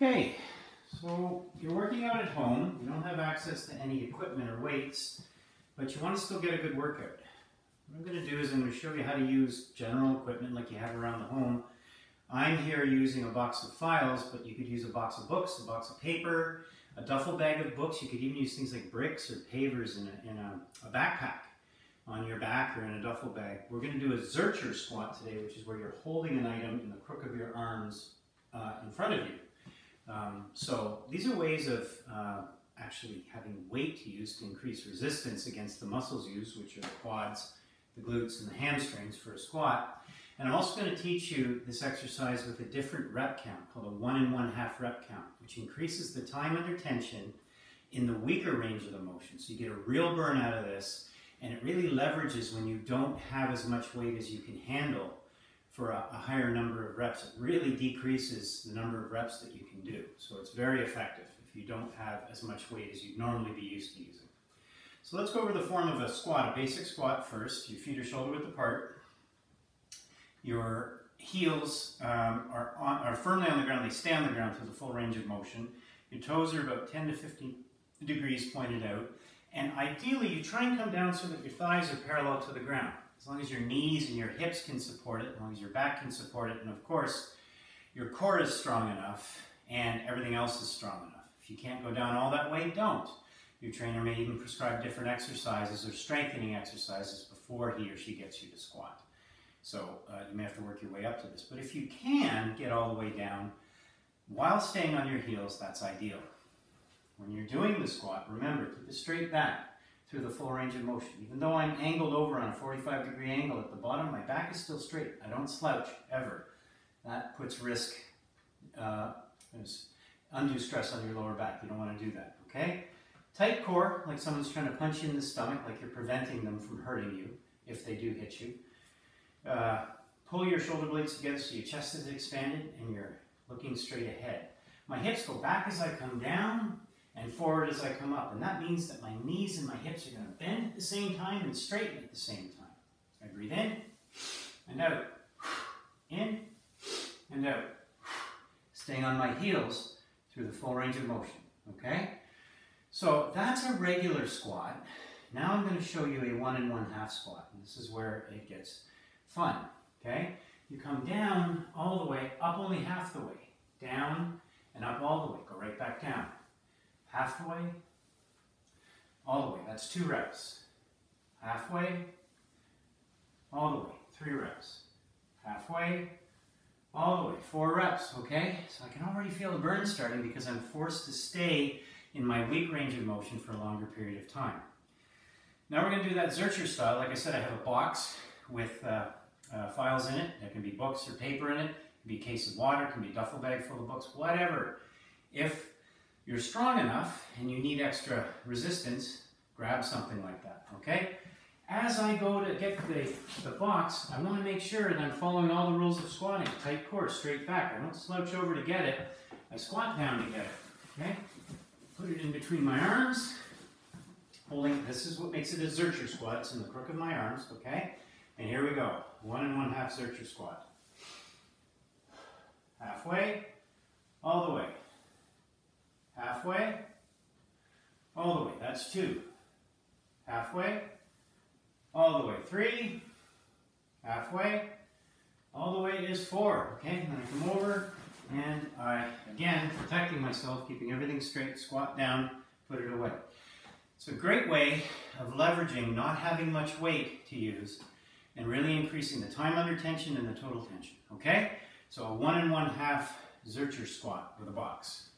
Okay, so you're working out at home, you don't have access to any equipment or weights, but you want to still get a good workout. What I'm going to do is I'm going to show you how to use general equipment like you have around the home. I'm here using a box of files, but you could use a box of books, a box of paper, a duffel bag of books. You could even use things like bricks or pavers in a backpack on your back or in a duffel bag. We're going to do a Zercher squat today, which is where you're holding an item in the crook of your arms in front of you. So these are ways of actually having weight used to increase resistance against the muscles used, which are the quads, the glutes, and the hamstrings for a squat. And I'm also going to teach you this exercise with a different rep count called a 1 1/2 rep count, which increases the time under tension in the weaker range of the motion. So you get a real burn out of this, and it really leverages when you don't have as much weight as you can handle for a higher number of reps. It really decreases the number of reps that you can do. So it's very effective if you don't have as much weight as you'd normally be used to using. So let's go over the form of a squat, a basic squat first. Your feet are shoulder width apart. Your heels are firmly on the ground. They stay on the ground through the full range of motion. Your toes are about 10 to 15 degrees pointed out. And ideally, you try and come down so that your thighs are parallel to the ground. As long as your knees and your hips can support it, as long as your back can support it, and of course, your core is strong enough and everything else is strong enough. If you can't go down all that way, don't. Your trainer may even prescribe different exercises or strengthening exercises before he or she gets you to squat. So you may have to work your way up to this. But if you can get all the way down while staying on your heels, that's ideal. When you're doing the squat, remember, keep a straight back through the full range of motion. Even though I'm angled over on a 45-degree angle at the bottom, my back is still straight. I don't slouch, ever. That puts risk, undue stress on your lower back. You don't want to do that, okay? Tight core, like someone's trying to punch you in the stomach, like you're preventing them from hurting you if they do hit you. Pull your shoulder blades together so your chest is expanded and you're looking straight ahead. My hips go back as I come down and forward as I come up. And that means that my knees and my hips are going to bend at the same time and straighten at the same time. I breathe in and out. In and out. Staying on my heels through the full range of motion. Okay? So that's a regular squat. Now I'm going to show you a 1 1/2 squat. And this is where it gets fun. Okay? You come down all the way, up only half the way. Down and up all the way. Go right back down. Half the way, all the way. That's 2 reps. Halfway, all the way. 3 reps. Halfway, all the way. 4 reps, okay? So I can already feel the burn starting because I'm forced to stay in my weak range of motion for a longer period of time. Now we're going to do that Zercher style. Like I said, I have a box with files in it. There can be books or paper in it. It can be a case of water. It can be a duffel bag full of books, whatever. If you're strong enough and you need extra resistance, grab something like that, okay? As I go to get the box, I want to make sure that I'm following all the rules of squatting. Tight core, straight back. I don't slouch over to get it. I squat down to get it, okay? Put it in between my arms. Holding, this is what makes it a Zercher squat. It's in the crook of my arms, okay? And here we go. 1 1/2 Zercher squat. Halfway, all the way. Halfway, all the way. That's 2. Halfway, all the way. 3. Halfway, all the way is 4. Okay, and then I come over and I, again, protecting myself, keeping everything straight, squat down, put it away. It's a great way of leveraging not having much weight to use and really increasing the time under tension and the total tension. Okay, so a 1 1/2 Zercher squat with a box.